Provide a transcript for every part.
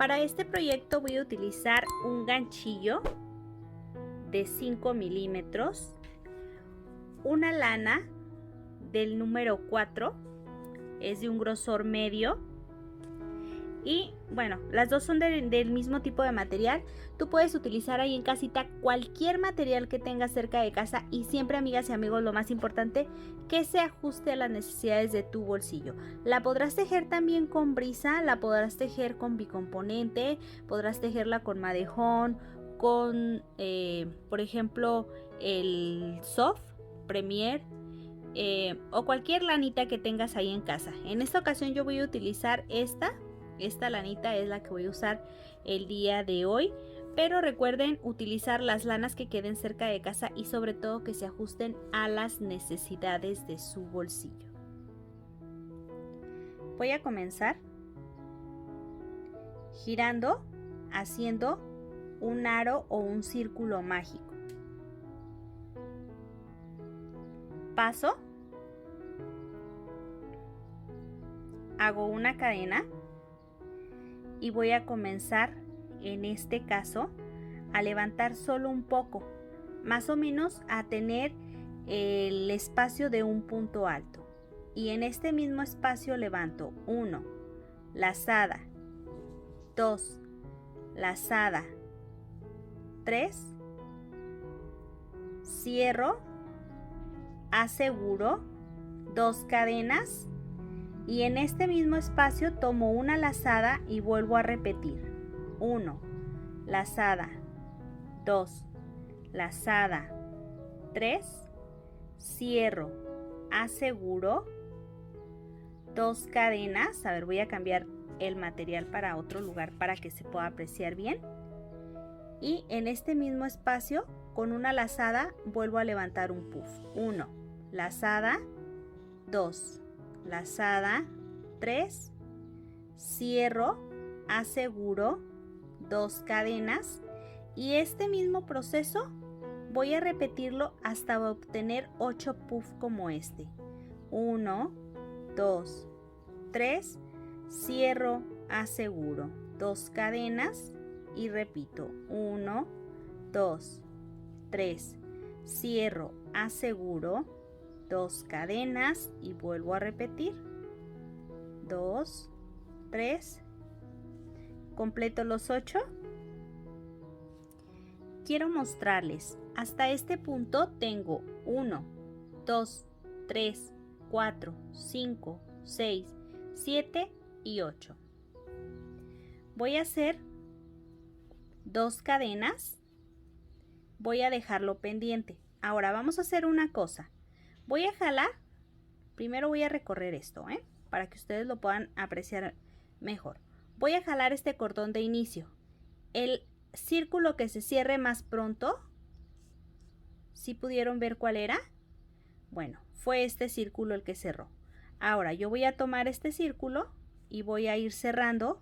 Para este proyecto voy a utilizar un ganchillo de 5 milímetros, una lana del número 4, es de un grosor medio, y bueno, las dos son del mismo tipo de material. Tú puedes utilizar ahí en casita cualquier material que tengas cerca de casa, y siempre, amigas y amigos, lo más importante, que se ajuste a las necesidades de tu bolsillo. La podrás tejer también con brisa, la podrás tejer con bicomponente, podrás tejerla con madejón, con por ejemplo el soft Premier, o cualquier lanita que tengas ahí en casa. En esta ocasión yo voy a utilizar esta lanita, es la que voy a usar el día de hoy, pero recuerden utilizar las lanas que queden cerca de casa y sobre todo que se ajusten a las necesidades de su bolsillo. Voy a comenzar girando, haciendo un aro o un círculo mágico. Paso, hago una cadena y voy a comenzar, en este caso, a levantar solo un poco, más o menos a tener el espacio de un punto alto, y en este mismo espacio levanto 1, lazada, 2, lazada, 3, cierro, aseguro, 2 cadenas, y en este mismo espacio tomo una lazada y vuelvo a repetir 1, lazada, 2, lazada, 3, cierro, aseguro, 2 cadenas. A ver, voy a cambiar el material para otro lugar para que se pueda apreciar bien, y en este mismo espacio con una lazada vuelvo a levantar un puff. 1, lazada, 2, lazada, 3, cierro, aseguro, 2 cadenas, y este mismo proceso voy a repetirlo hasta obtener 8 puff como este. 1, 2, 3, cierro, aseguro, 2 cadenas y repito 1, 2, 3, cierro, aseguro, 2 cadenas y vuelvo a repetir 2, 3, completo los 8. Quiero mostrarles, hasta este punto tengo 1, 2, 3, 4, 5, 6, 7 y 8. Voy a hacer 2 cadenas, voy a dejarlo pendiente. Ahora vamos a hacer una cosa. Voy a jalar, primero voy a recorrer esto, para que ustedes lo puedan apreciar mejor. Voy a jalar este cordón de inicio. El círculo que se cierre más pronto, ¿sí pudieron ver cuál era? Bueno, fue este círculo el que cerró. Ahora yo voy a tomar este círculo y voy a ir cerrando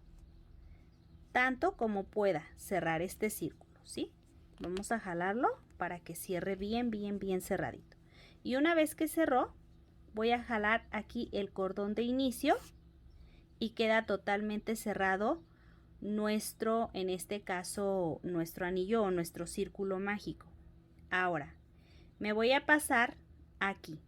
tanto como pueda cerrar este círculo, ¿sí? Vamos a jalarlo para que cierre bien cerradito. Y una vez que cerró, voy a jalar aquí el cordón de inicio y queda totalmente cerrado nuestro, en este caso, nuestro anillo o nuestro círculo mágico. Ahora, me voy a pasar aquí,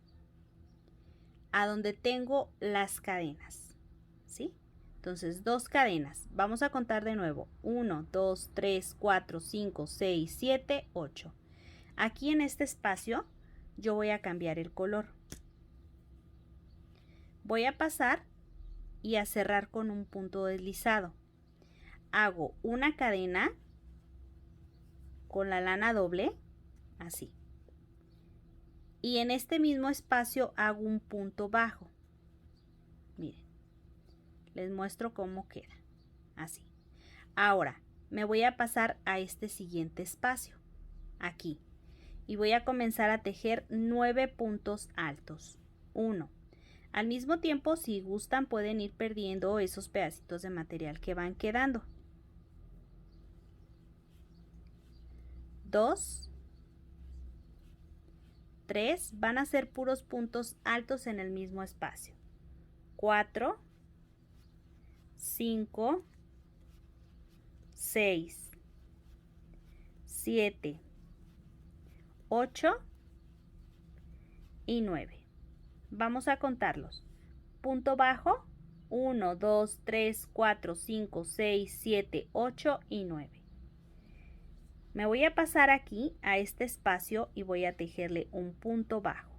a donde tengo las cadenas, ¿sí? Entonces, 2 cadenas. Vamos a contar de nuevo. 1, 2, 3, 4, 5, 6, 7, 8. Aquí en este espacio yo voy a cambiar el color. Voy a pasar y a cerrar con un punto deslizado. Hago una cadena con la lana doble, así. Y en este mismo espacio hago un punto bajo. Miren, les muestro cómo queda, así. Ahora me voy a pasar a este siguiente espacio, aquí, y voy a comenzar a tejer 9 puntos altos. 1. Al mismo tiempo, si gustan, pueden ir perdiendo esos pedacitos de material que van quedando. 2, 3, van a ser puros puntos altos en el mismo espacio. 4, 5, 6, 7, 8 y 9. Vamos a contarlos. Punto bajo, 1, 2, 3, 4, 5, 6, 7, 8 y 9. Me voy a pasar aquí a este espacio y voy a tejerle un punto bajo.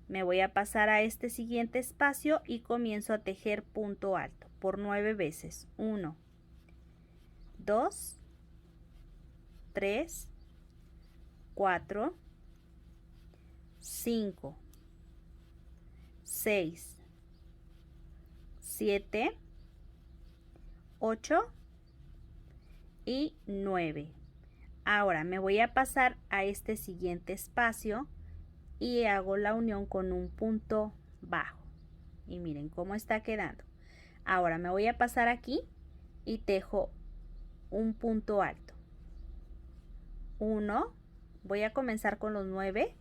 Me voy a pasar a este siguiente espacio y comienzo a tejer punto alto por 9 veces. 1, 2, 3, 4, 5, 6, 7, 8 y 9. Ahora me voy a pasar a este siguiente espacio y hago la unión con un punto bajo. Y miren cómo está quedando. Ahora me voy a pasar aquí y tejo un punto alto. 1, voy a comenzar con los 9,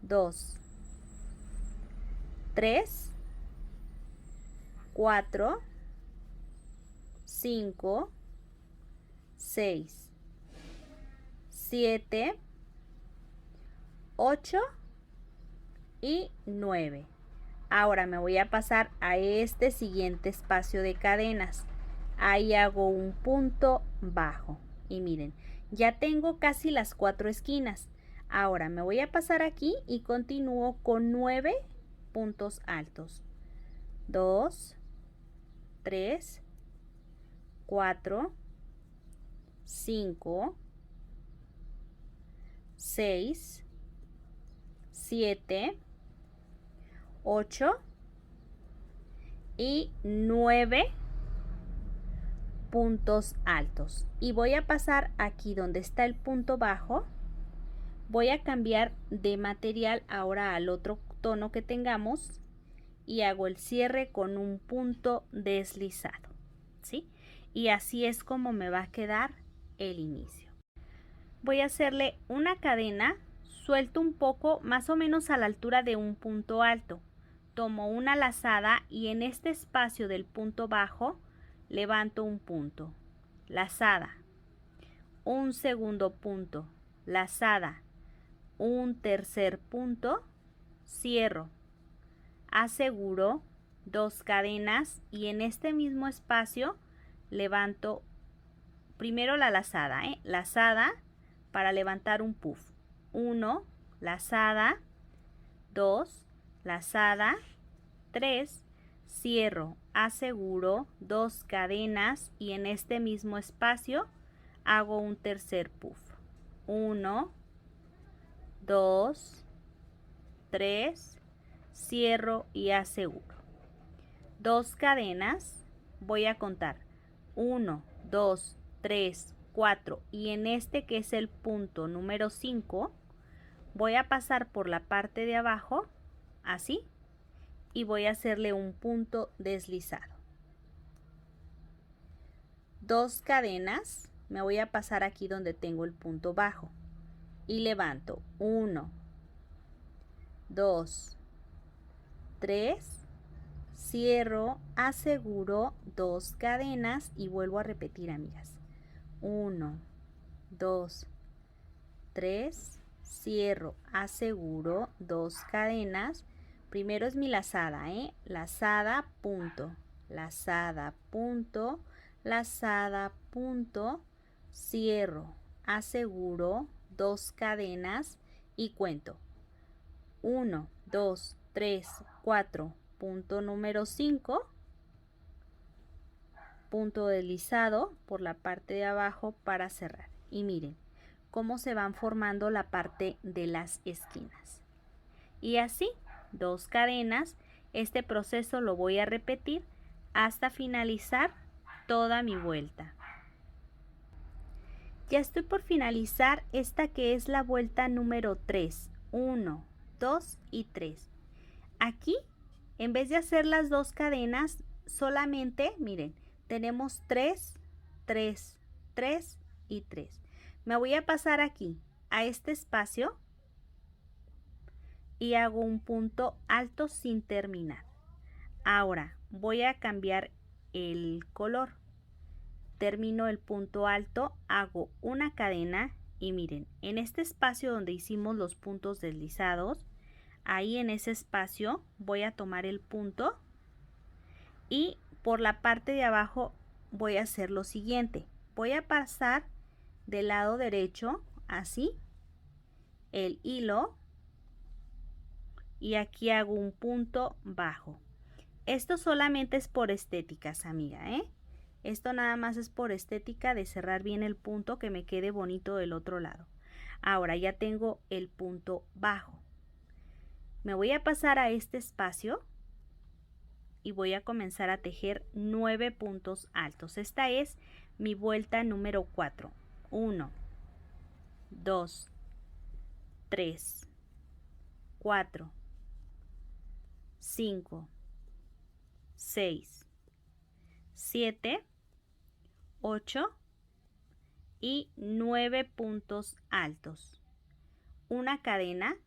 2, 3, 4, 5, 6, 7, 8 y 9. Ahora me voy a pasar a este siguiente espacio de cadenas. Ahí hago un punto bajo. Y miren, ya tengo casi las 4 esquinas. Ahora me voy a pasar aquí y continúo con 9 puntos altos. 2, 3, 4, 5, 6, 7, 8 y 9 puntos altos. Y voy a pasar aquí donde está el punto bajo. Voy a cambiar de material ahora al otro tono que tengamos y hago el cierre con un punto deslizado, ¿sí? Y así es como me va a quedar el inicio. Voy a hacerle una cadena, suelto un poco, más o menos a la altura de un punto alto. Tomo una lazada y en este espacio del punto bajo levanto un punto, lazada, un segundo punto, lazada, un tercer punto, cierro, aseguro 2 cadenas y en este mismo espacio levanto primero la lazada, lazada para levantar un puff, 1, lazada, 2, lazada, 3, cierro, aseguro 2 cadenas y en este mismo espacio hago un tercer puff, 1, 2, 3, cierro y aseguro 2 cadenas. Voy a contar 1, 2, 3, 4 y en este que es el punto número 5 voy a pasar por la parte de abajo así y voy a hacerle un punto deslizado, 2 cadenas, me voy a pasar aquí donde tengo el punto bajo y levanto 1, 2, 3, cierro, aseguro 2 cadenas y vuelvo a repetir, amigas, 1, 2, 3, cierro, aseguro 2 cadenas. Primero es mi lazada, lazada, punto, lazada, punto, lazada, punto, cierro, aseguro 2 cadenas y cuento 1, 2, 3, 4, punto número 5, punto deslizado por la parte de abajo para cerrar. Y miren cómo se van formando la parte de las esquinas. Y así, 2 cadenas. Este proceso lo voy a repetir hasta finalizar toda mi vuelta. Ya estoy por finalizar esta que es la vuelta número 3. 1, 2 y 3. Aquí, en vez de hacer las 2 cadenas, solamente, miren, tenemos 3, 3, 3 y 3. Me voy a pasar aquí, a este espacio, y hago un punto alto sin terminar. Ahora voy a cambiar el color. termino el punto alto, hago una cadena y miren, en este espacio donde hicimos los puntos deslizados, ahí en ese espacio voy a tomar el punto y por la parte de abajo voy a hacer lo siguiente. Voy a pasar del lado derecho, así, el hilo y aquí hago un punto bajo. Esto solamente es por estéticas, amiga, ¿eh? Esto nada más es por estética de cerrar bien el punto, que me quede bonito del otro lado. Ahora ya tengo el punto bajo. Me voy a pasar a este espacio y voy a comenzar a tejer 9 puntos altos. Esta es mi vuelta número 4. 1, 2, 3, 4, 5, 6, 7, 8 y 9 puntos altos. Una cadena,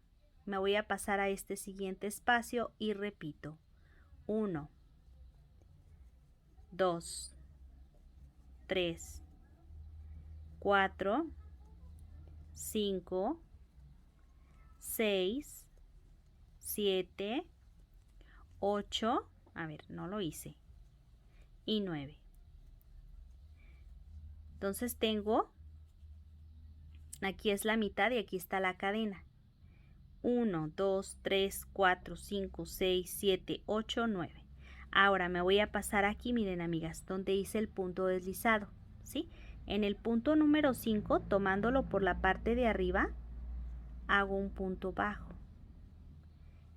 me voy a pasar a este siguiente espacio y repito. 1, 2, 3, 4, 5, 6, 7, 8, a ver, no lo hice, y 9. Entonces tengo, aquí es la mitad y aquí está la cadena. 1, 2, 3, 4, 5, 6, 7, 8, 9. Ahora me voy a pasar aquí, miren amigas, donde hice el punto deslizado, ¿sí? En el punto número 5, tomándolo por la parte de arriba, hago un punto bajo.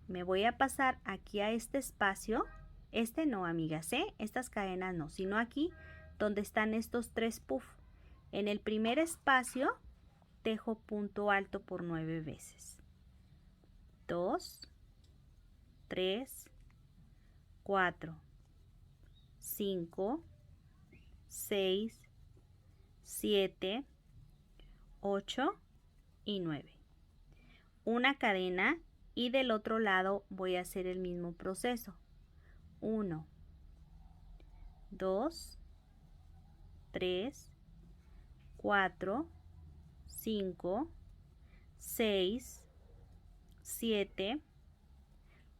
Me voy a pasar aquí a este espacio, este no, amigas, estas cadenas no, sino aquí donde están estos 3 puff. En el primer espacio tejo punto alto por 9 veces. 2, 3, 4, 5, 6, 7, 8 y 9. Una cadena y del otro lado voy a hacer el mismo proceso. 1, 2, 3, 4, 5, 6, 7,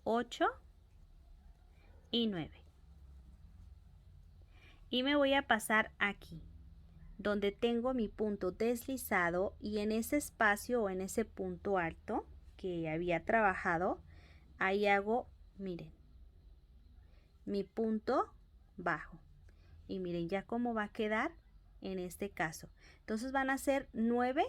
8 y 9. Y me voy a pasar aquí, donde tengo mi punto deslizado y en ese espacio o en ese punto alto que había trabajado, ahí hago, miren, mi punto bajo. Y miren ya cómo va a quedar en este caso. Entonces van a ser 9,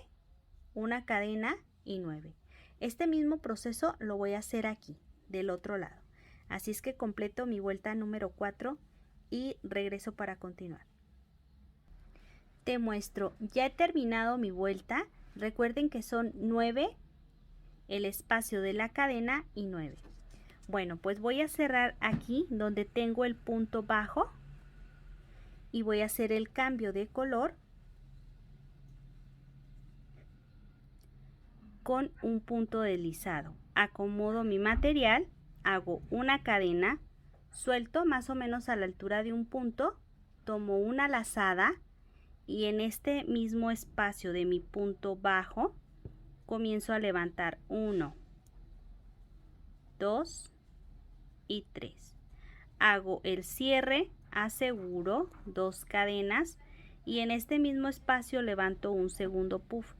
una cadena y 9. Este mismo proceso lo voy a hacer aquí, del otro lado. Así es que completo mi vuelta número 4 y regreso para continuar. Te muestro, ya he terminado mi vuelta. Recuerden que son 9 el espacio de la cadena y 9. Bueno, pues voy a cerrar aquí donde tengo el punto bajo y voy a hacer el cambio de color con un punto deslizado. Acomodo mi material, hago una cadena, suelto más o menos a la altura de un punto, tomo una lazada y en este mismo espacio de mi punto bajo comienzo a levantar 1, 2 y 3. Hago el cierre, aseguro 2 cadenas y en este mismo espacio levanto un segundo puff.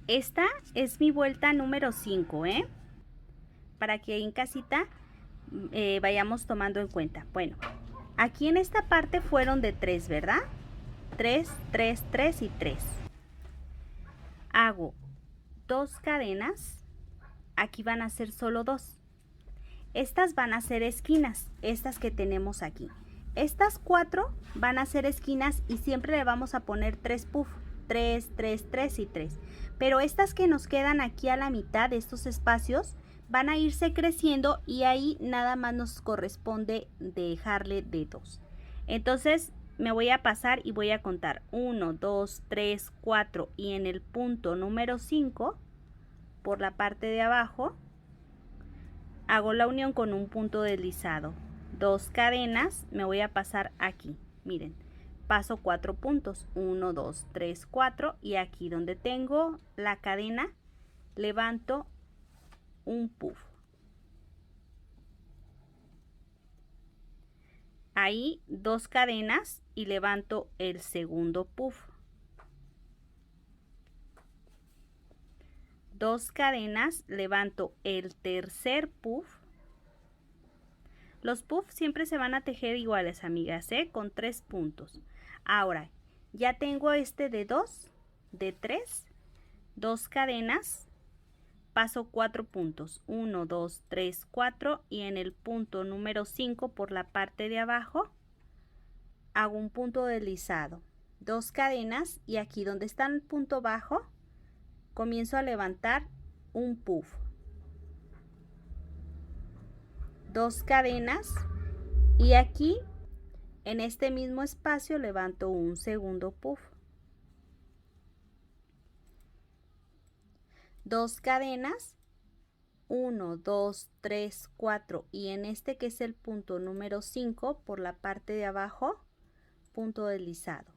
Esta es mi vuelta número 5, para que en casita vayamos tomando en cuenta. Bueno, aquí en esta parte fueron de 3, ¿verdad? 3, 3, 3 y 3. Hago 2 cadenas, aquí van a ser solo 2. Estas van a ser esquinas, estas que tenemos aquí. Estas 4 van a ser esquinas y siempre le vamos a poner 3 puff. 3, 3, 3 y 3. Pero estas que nos quedan aquí a la mitad de estos espacios van a irse creciendo y ahí nada más nos corresponde dejarle de 2. Entonces me voy a pasar y voy a contar 1, 2, 3, 4 y en el punto número 5 por la parte de abajo hago la unión con un punto deslizado. 2 cadenas, me voy a pasar aquí, miren, paso 4 puntos, 1, 2, 3, 4 y aquí donde tengo la cadena levanto un puff. Ahí 2 cadenas y levanto el segundo puff. 2 cadenas, levanto el tercer puff. Los puffs siempre se van a tejer iguales, amigas, con 3 puntos. Ahora, ya tengo este de 2, de 3, 2 cadenas, paso 4 puntos, 1, 2, 3, 4 y en el punto número 5 por la parte de abajo hago un punto deslizado, 2 cadenas y aquí donde está el punto bajo comienzo a levantar un puff. 2 cadenas y aquí en este mismo espacio levanto un segundo puff. 2 cadenas, 1, 2, 3, 4 y en este que es el punto número 5 por la parte de abajo, punto deslizado.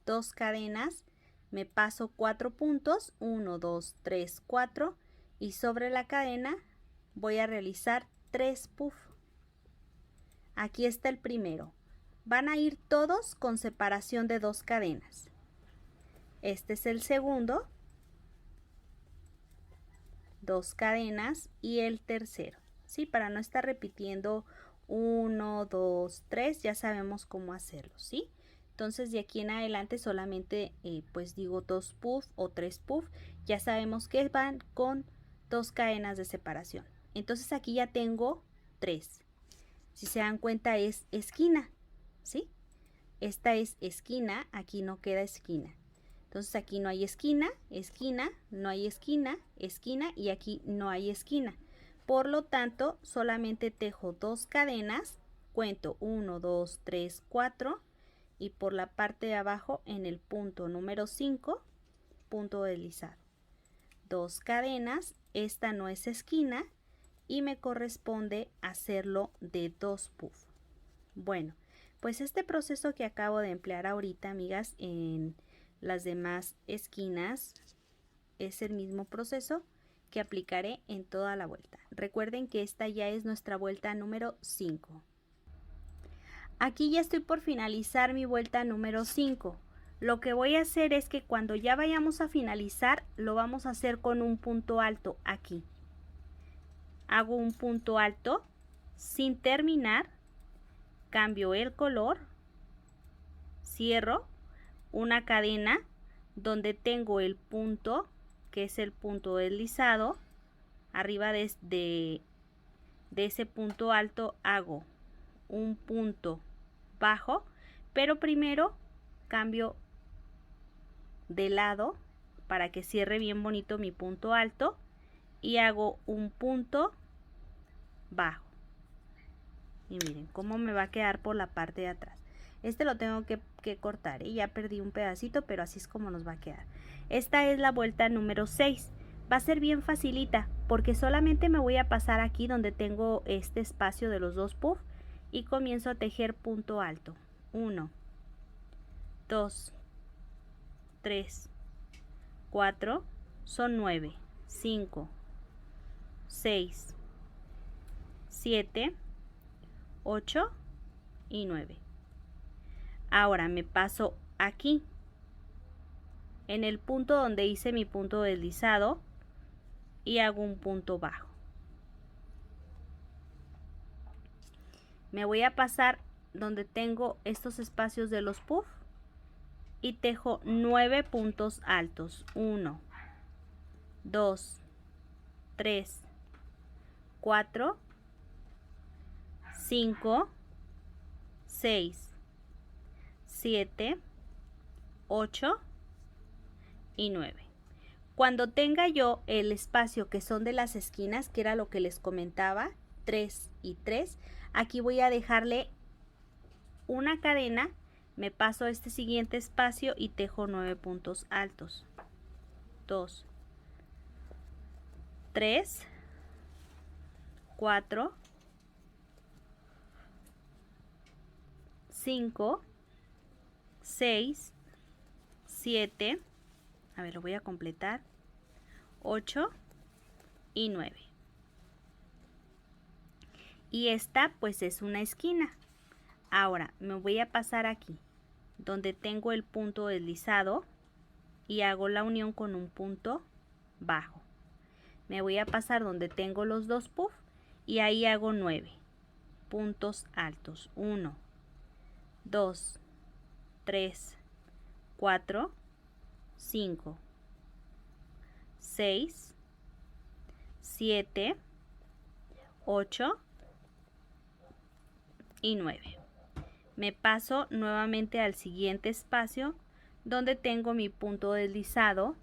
2 cadenas, me paso 4 puntos, 1, 2, 3, 4 y sobre la cadena voy a realizar 3 puff. Aquí está el primero. Van a ir todos con separación de 2 cadenas. Este es el segundo, 2 cadenas y el tercero, ¿sí? Para no estar repitiendo 1, 2, 3, ya sabemos cómo hacerlo, ¿sí? Entonces de aquí en adelante solamente pues digo 2 puff o 3 puff, ya sabemos que van con 2 cadenas de separación. Entonces aquí ya tengo 3. Si se dan cuenta es esquina, ¿sí? Esta es esquina, aquí no queda esquina. Entonces aquí no hay esquina, esquina, no hay esquina, esquina y aquí no hay esquina. Por lo tanto, solamente tejo 2 cadenas, cuento 1, 2, 3, 4 y por la parte de abajo en el punto número 5, punto deslizado. 2 cadenas, esta no es esquina y me corresponde hacerlo de 2 puff. Bueno, pues este proceso que acabo de emplear ahorita, amigas, en las demás esquinas es el mismo proceso que aplicaré en toda la vuelta. Recuerden que esta ya es nuestra vuelta número 5. Aquí ya estoy por finalizar mi vuelta número 5. Lo que voy a hacer es que cuando ya vayamos a finalizar, lo vamos a hacer con un punto alto aquí. Hago un punto alto sin terminar, cambio el color, cierro una cadena donde tengo el punto que es el punto deslizado. Arriba de ese punto alto hago un punto bajo, pero primero cambio de lado para que cierre bien bonito mi punto alto y hago un punto bajo. Y miren cómo me va a quedar por la parte de atrás. Este lo tengo que cortar, ya perdí un pedacito, pero así es como nos va a quedar. Esta es la vuelta número 6. Va a ser bien facilita porque solamente me voy a pasar aquí donde tengo este espacio de los 2 puff y comienzo a tejer punto alto. 1, 2, 3, 4, son 9, 5, 6, 7, 8 y 9. Ahora me paso aquí en el punto donde hice mi punto deslizado y hago un punto bajo. Me voy a pasar donde tengo estos espacios de los puff y tejo 9 puntos altos. 1, 2, 3, 4, 5, 6, 7, 8 y 9. Cuando tenga yo el espacio que son de las esquinas, que era lo que les comentaba, 3 y 3, aquí voy a dejarle una cadena, me paso a este siguiente espacio y tejo 9 puntos altos. 2, 3, 4, 5, 6, 7, a ver, lo voy a completar, 8 y 9. Y esta pues es una esquina. Ahora me voy a pasar aquí, donde tengo el punto deslizado y hago la unión con un punto bajo. Me voy a pasar donde tengo los dos puff y ahí hago 9 puntos altos. 1, 2, 3, 4, 5, 6, 7, 8 y 9. Me paso nuevamente al siguiente espacio donde tengo mi punto deslizado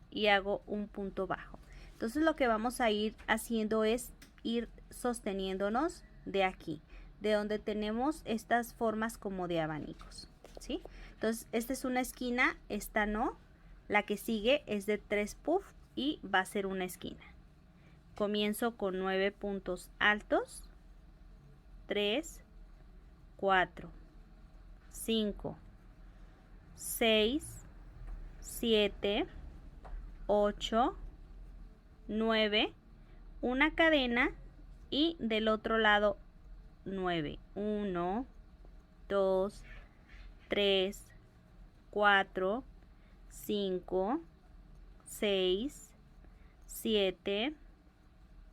y hago un punto bajo. Entonces lo que vamos a ir haciendo es ir sosteniéndonos de aquí, de donde tenemos estas formas como de abanicos, ¿sí? Entonces esta es una esquina, esta no, la que sigue es de 3 puff y va a ser una esquina. Comienzo con 9 puntos altos, 3, 4, 5, 6, 7, 8, 9, una cadena y del otro lado 9. 1, 2, 3, 4, 5, 6, 7,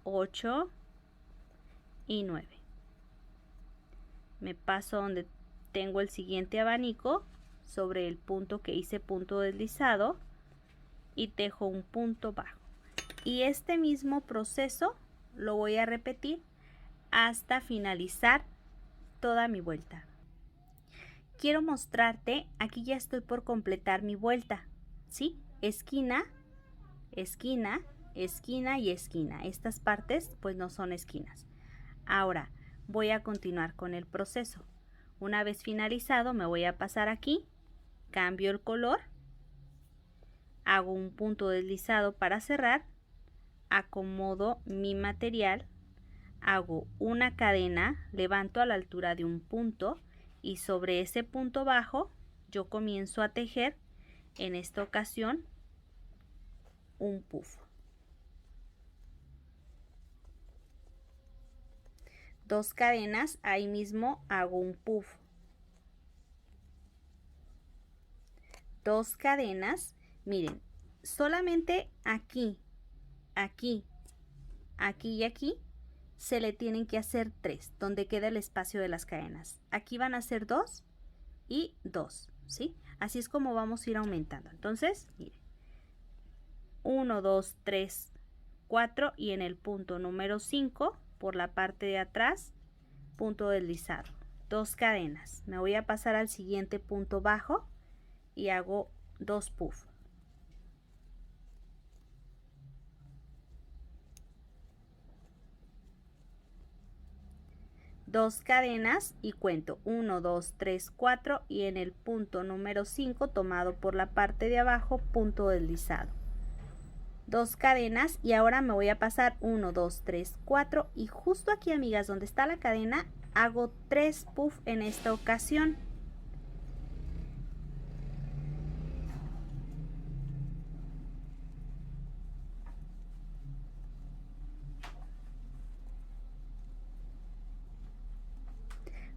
8 y 9. Me paso donde tengo el siguiente abanico sobre el punto que hice punto deslizado y tejo un punto bajo. Y este mismo proceso lo voy a repetir hasta finalizar toda mi vuelta. Quiero mostrarte, aquí ya estoy por completar mi vuelta, ¿sí? Esquina, esquina, esquina y esquina. Estas partes pues no son esquinas. Ahora voy a continuar con el proceso. Una vez finalizado me voy a pasar aquí, cambio el color, hago un punto deslizado para cerrar, acomodo mi material, hago una cadena, levanto a la altura de un punto y sobre ese punto bajo yo comienzo a tejer, en esta ocasión, un puff. 2 cadenas, ahí mismo hago un puff. 2 cadenas, miren, solamente aquí, aquí, aquí y aquí se le tienen que hacer 3, donde queda el espacio de las cadenas. Aquí van a ser 2 y 2, ¿sí? Así es como vamos a ir aumentando. Entonces, miren, 1, 2, 3, 4 y en el punto número 5, por la parte de atrás, punto deslizado. 2 cadenas. Me voy a pasar al siguiente punto bajo y hago 2 puff. Dos cadenas y cuento 1, 2, 3, 4 y en el punto número 5 tomado por la parte de abajo punto deslizado. 2 cadenas y ahora me voy a pasar 1, 2, 3, 4 y justo aquí, amigas, donde está la cadena hago 3 puff en esta ocasión.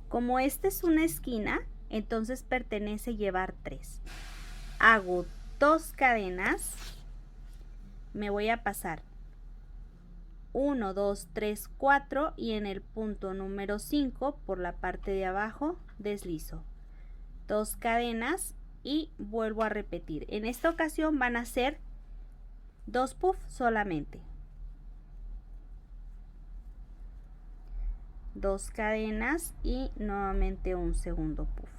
Como esta es una esquina, entonces pertenece llevar 3. Hago 2 cadenas, me voy a pasar 1, 2, 3, 4 y en el punto número 5 por la parte de abajo deslizo. 2 cadenas y vuelvo a repetir. En esta ocasión van a ser 2 puff solamente. 2 cadenas y nuevamente un segundo puff.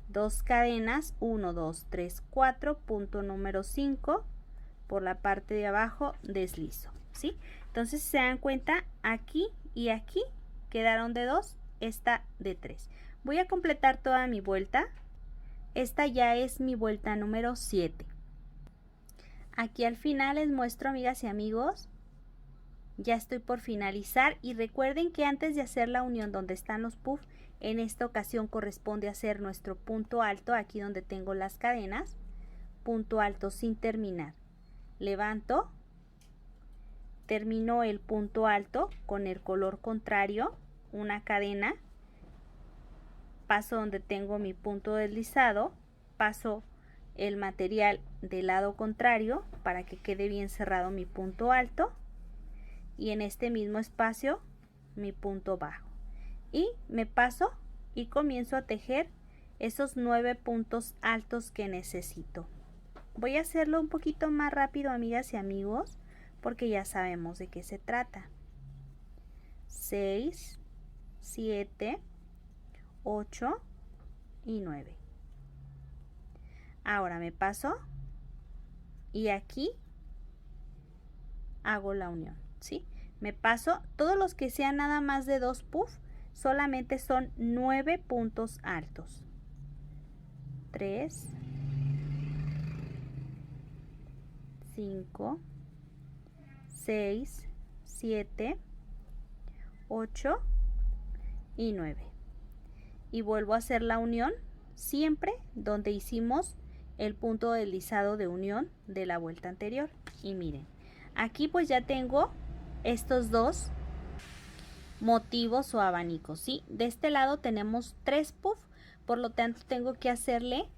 2 cadenas, 1, 2, 3, 4, punto número 5, por la parte de abajo deslizo, ¿sí? Entonces, si se dan cuenta, aquí y aquí quedaron de 2, esta de 3. Voy a completar toda mi vuelta. Esta ya es mi vuelta número 7. Aquí al final les muestro, amigas y amigos, Ya estoy por finalizar y recuerden que antes de hacer la unión donde están los puffs, en esta ocasión corresponde hacer nuestro punto alto aquí donde tengo las cadenas, punto alto sin terminar. Levanto, termino el punto alto con el color contrario, una cadena, paso donde tengo mi punto deslizado, paso el material del lado contrario para que quede bien cerrado mi punto alto y en este mismo espacio mi punto bajo y me paso y comienzo a tejer esos 9 puntos altos que necesito. Voy a hacerlo un poquito más rápido, amigas y amigos, porque ya sabemos de qué se trata. 6, 7, 8 y 9. Ahora me paso y aquí hago la unión, ¿sí? Me paso, todos los que sean nada más de 2 puffs, solamente son 9 puntos altos. 3, 5, 6, 7, 8 y 9. Y vuelvo a hacer la unión siempre donde hicimos el punto deslizado de unión de la vuelta anterior. Y miren, aquí pues ya tengo estos dos motivos o abanicos, ¿sí? De este lado tenemos 3 puffs, por lo tanto tengo que hacerle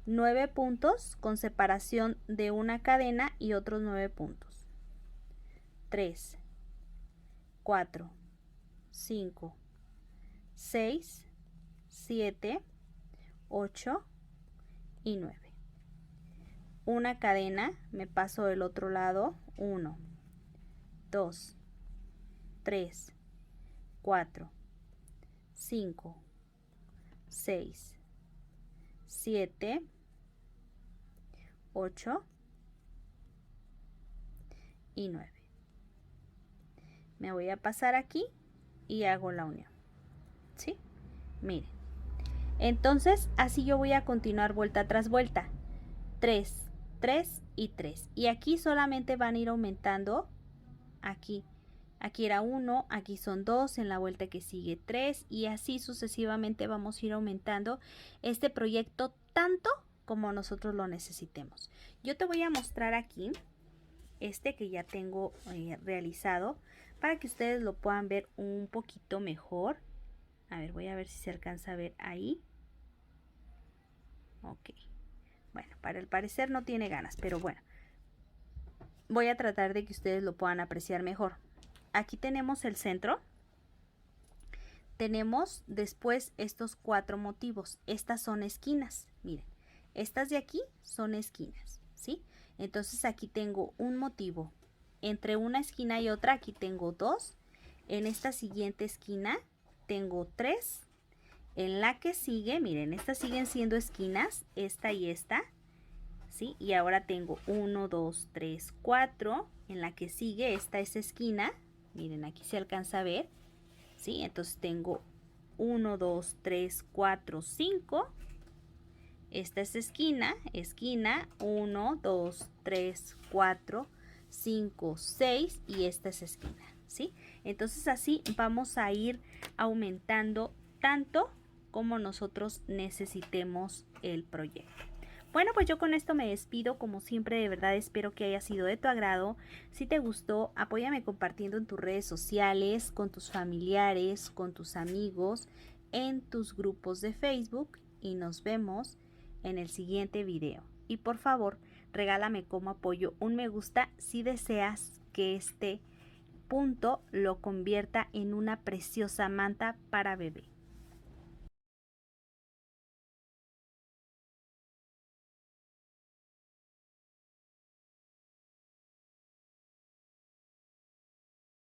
9 puntos con separación de una cadena y otros 9 puntos. 3, 4, 5, 6, 7, 8 y 9. Una cadena, me paso del otro lado, 1, 2, 3, 4, 5, 6, 7, 8 y 9. Me voy a pasar aquí y hago la unión, ¿sí? Miren. Entonces, así yo voy a continuar vuelta tras vuelta. 3, 3 y 3. Y aquí solamente van a ir aumentando. Aquí era 1, aquí son 2, en la vuelta que sigue 3 y así sucesivamente vamos a ir aumentando este proyecto tanto como nosotros lo necesitemos. Yo te voy a mostrar aquí este que ya tengo realizado para que ustedes lo puedan ver un poquito mejor. A ver, voy a ver si se alcanza a ver ahí. Ok. Bueno, para el parecer no tiene ganas, pero bueno. Voy a tratar de que ustedes lo puedan apreciar mejor. Aquí tenemos el centro. Tenemos después estos 4 motivos. Estas son esquinas. Miren, estas de aquí son esquinas, ¿sí? Entonces aquí tengo un motivo. Entre una esquina y otra aquí tengo 2. En esta siguiente esquina tengo 3. En la que sigue, miren, estas siguen siendo esquinas, esta y esta, ¿sí? Y ahora tengo 1, 2, 3, 4. En la que sigue, esta es esquina. Miren, aquí se alcanza a ver, ¿sí? Entonces tengo 1, 2, 3, 4, 5. Esta es esquina, 1, 2, 3, 4, 5, 6 y esta es esquina, ¿sí? Entonces así vamos a ir aumentando tanto como nosotros necesitemos el proyecto. Bueno, pues yo con esto me despido. Como siempre, de verdad espero que haya sido de tu agrado. Si te gustó, apóyame compartiendo en tus redes sociales, con tus familiares, con tus amigos, en tus grupos de Facebook y nos vemos en el siguiente video. Y por favor, regálame como apoyo un me gusta si deseas que este punto lo convierta en una preciosa manta para bebé.